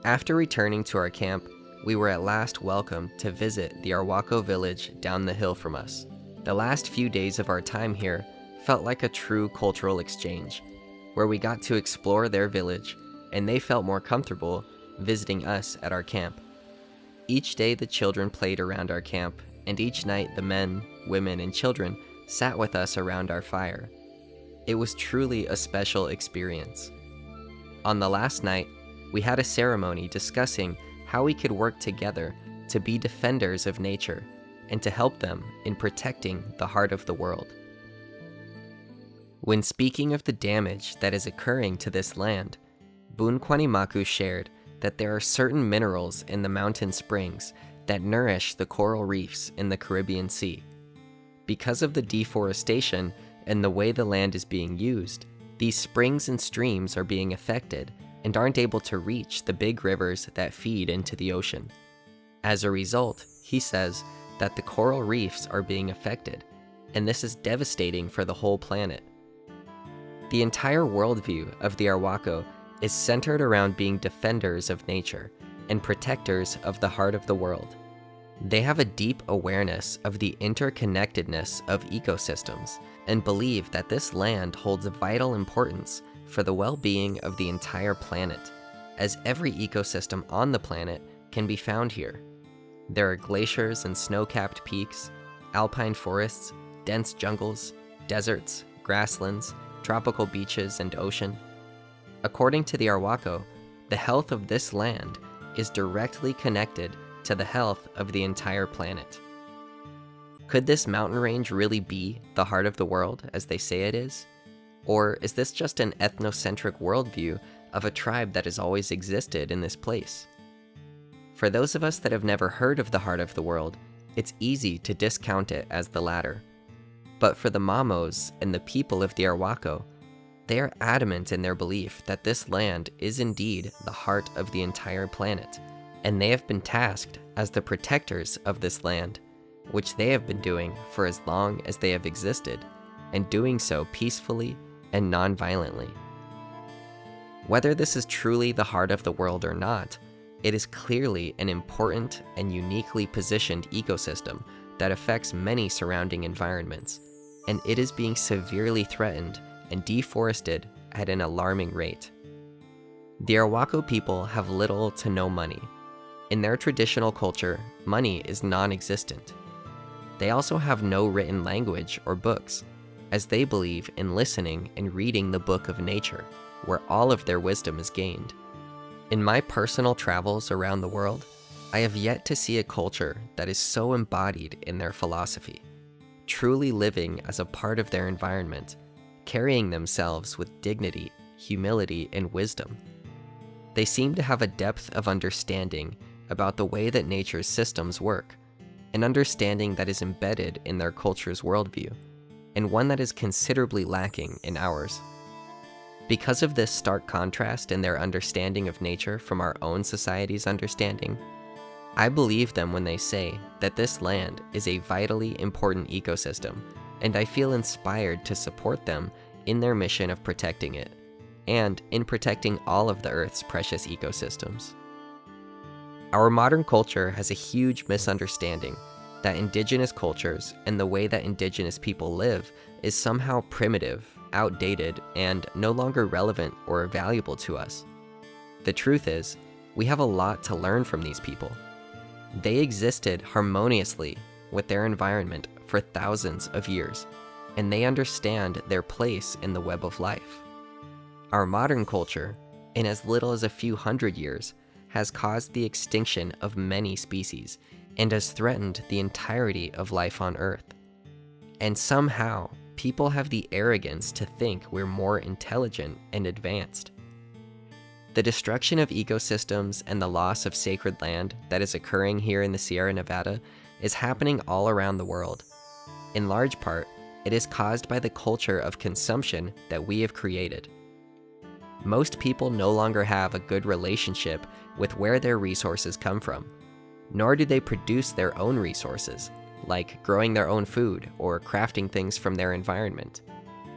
After returning to our camp, we were at last welcomed to visit the Arhuaco village down the hill from us. The last few days of our time here felt like a true cultural exchange, where we got to explore their village, and they felt more comfortable visiting us at our camp. Each day the children played around our camp, and each night the men, women, and children sat with us around our fire. It was truly a special experience. On the last night, we had a ceremony discussing how we could work together to be defenders of nature and to help them in protecting the heart of the world. When speaking of the damage that is occurring to this land, Bunkwanimaku shared that there are certain minerals in the mountain springs that nourish the coral reefs in the Caribbean Sea. Because of the deforestation and the way the land is being used, these springs and streams are being affected and aren't able to reach the big rivers that feed into the ocean. As a result, he says that the coral reefs are being affected, and this is devastating for the whole planet. The entire worldview of the Arhuaco is centered around being defenders of nature and protectors of the heart of the world. They have a deep awareness of the interconnectedness of ecosystems and believe that this land holds a vital importance for the well-being of the entire planet, as every ecosystem on the planet can be found here. There are glaciers and snow-capped peaks, alpine forests, dense jungles, deserts, grasslands, tropical beaches, and ocean. According to the Arhuaco, the health of this land is directly connected to the health of the entire planet. Could this mountain range really be the heart of the world, as they say it is? Or is this just an ethnocentric worldview of a tribe that has always existed in this place? For those of us that have never heard of the heart of the world, it's easy to discount it as the latter. But for the Mamos and the people of the Arhuaco, they are adamant in their belief that this land is indeed the heart of the entire planet, and they have been tasked as the protectors of this land, which they have been doing for as long as they have existed, and doing so peacefully and non-violently. Whether this is truly the heart of the world or not, it is clearly an important and uniquely positioned ecosystem that affects many surrounding environments, and it is being severely threatened and deforested at an alarming rate. The Arhuaco people have little to no money. In their traditional culture, money is non-existent. They also have no written language or books, as they believe in listening and reading the book of nature, where all of their wisdom is gained. In my personal travels around the world, I have yet to see a culture that is so embodied in their philosophy, truly living as a part of their environment, carrying themselves with dignity, humility, and wisdom. They seem to have a depth of understanding about the way that nature's systems work, an understanding that is embedded in their culture's worldview, and one that is considerably lacking in ours. Because of this stark contrast in their understanding of nature from our own society's understanding, I believe them when they say that this land is a vitally important ecosystem, and I feel inspired to support them in their mission of protecting it, and in protecting all of the Earth's precious ecosystems. Our modern culture has a huge misunderstanding that indigenous cultures and the way that indigenous people live is somehow primitive, outdated, and no longer relevant or valuable to us. The truth is, we have a lot to learn from these people. They existed harmoniously with their environment for thousands of years, and they understand their place in the web of life. Our modern culture, in as little as a few hundred years, has caused the extinction of many species and has threatened the entirety of life on Earth. And somehow, people have the arrogance to think we're more intelligent and advanced. The destruction of ecosystems and the loss of sacred land that is occurring here in the Sierra Nevada is happening all around the world. In large part, it is caused by the culture of consumption that we have created. Most people no longer have a good relationship with where their resources come from, nor do they produce their own resources, like growing their own food or crafting things from their environment.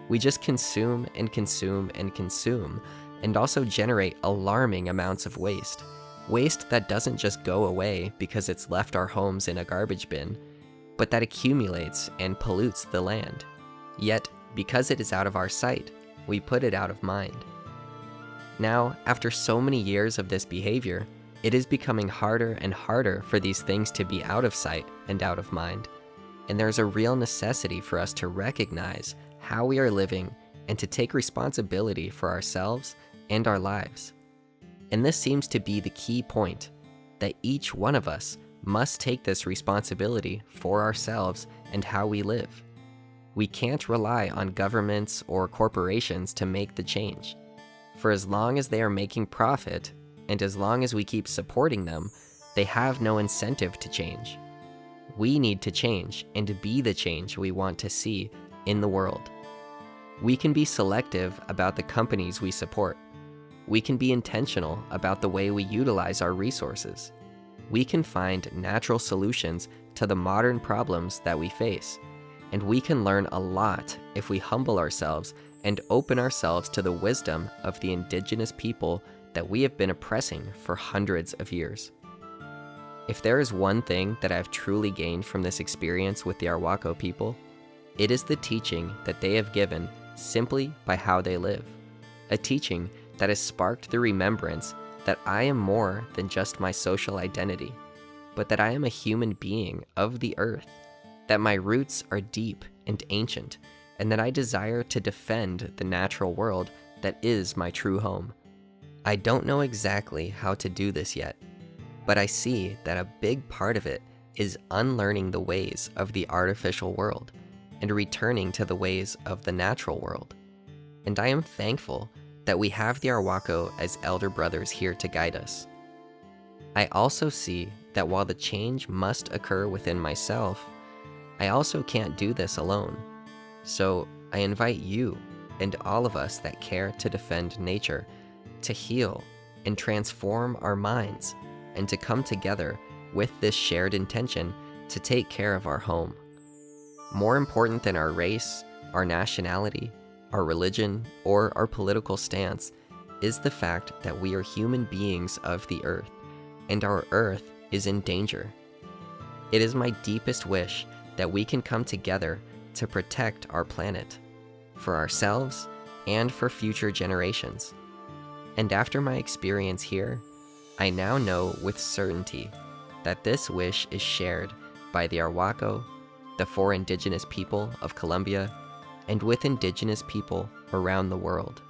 We just consume and consume and consume, and also generate alarming amounts of waste, Waste that doesn't just go away because it's left our homes in a garbage bin, but that accumulates and pollutes the land. Yet, because it is out of our sight, we put it out of mind. Now, after so many years of this behavior, it is becoming harder and harder for these things to be out of sight and out of mind, and there's a real necessity for us to recognize how we are living and to take responsibility for ourselves and our lives. And this seems to be the key point, that each one of us must take this responsibility for ourselves and how we live. We can't rely on governments or corporations to make the change. For as long as they are making profit, and as long as we keep supporting them, they have no incentive to change. We need to change and be the change we want to see in the world. We can be selective about the companies we support. We can be intentional about the way we utilize our resources. We can find natural solutions to the modern problems that we face. And we can learn a lot if we humble ourselves and open ourselves to the wisdom of the indigenous people that we have been oppressing for hundreds of years. If there is one thing that I've truly gained from this experience with the Arhuaco people, it is the teaching that they have given simply by how they live. A teaching that has sparked the remembrance that I am more than just my social identity, but that I am a human being of the earth, that my roots are deep and ancient, and that I desire to defend the natural world that is my true home. I don't know exactly how to do this yet, but I see that a big part of it is unlearning the ways of the artificial world and returning to the ways of the natural world. And I am thankful that we have the Arhuaco as elder brothers here to guide us. I also see that while the change must occur within myself, I also can't do this alone. So I invite you and all of us that care to defend nature to heal and transform our minds and to come together with this shared intention to take care of our home. More important than our race, our nationality, our religion, or our political stance is the fact that we are human beings of the earth, and our earth is in danger. It is my deepest wish that we can come together to protect our planet, for ourselves and for future generations. And after my experience here, I now know with certainty that this wish is shared by the Arhuaco, the 4 indigenous people of Colombia, and with indigenous people around the world.